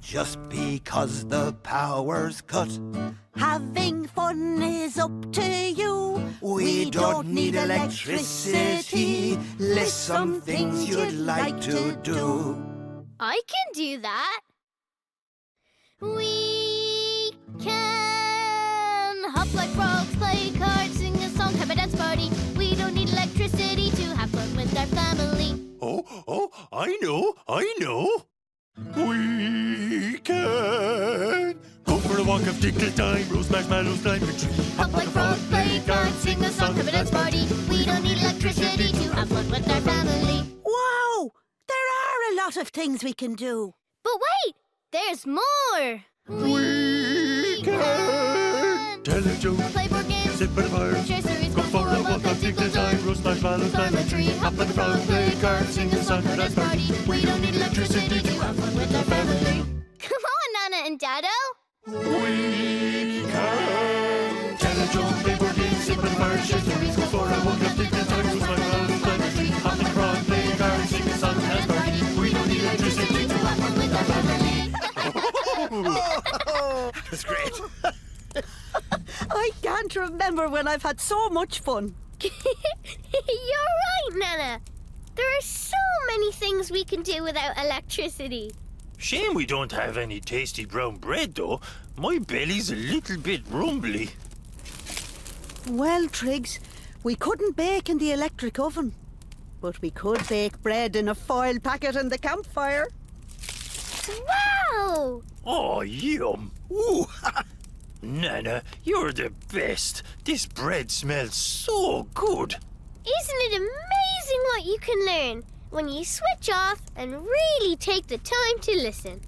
just because the power's cut. Having fun is up to you. We don't need electricity. List some things you'd like to do. I can do that. We can hop like frogs, play cards, sing a song, have a dance party. We don't need electricity to have fun with our family. Oh, I know. We can go for a walk, have tickle time, roast marshmallows, climb a tree. Hop like frogs, play cards, sing a song, have a dance party. We don't need electricity to have fun with our family. Wow! There are a lot of things we can do. But wait, there's more. We can tell a joke, Play board games, sit by the fire, share stories, go for a walk, have tickle time, roast marshmallows, climb a tree. Hop like a frog, play cards, sing a song, have a dance party. We don't need electricity to have fun with our family. Come on, Nana and Dado. We can tell a joke, play board games, sit by the fire, share stories, go for a walk, have tickle time, roast marshmallows, climb a tree. Hop like a frog, play cards, sing a song, have a dance party. We don't need electricity to have fun with our family. That's great. I can't remember when I've had so much fun. You're right, Nana. There are so many things we can do without electricity. Shame we don't have any tasty brown bread, though. My belly's a little bit rumbly. Well, Triggs, we couldn't bake in the electric oven, but we could bake bread in a foil packet in the campfire. Wow! Oh, yum. Ooh, Nana, you're the best. This bread smells so good. Isn't it amazing what you can learn when you switch off and really take the time to listen?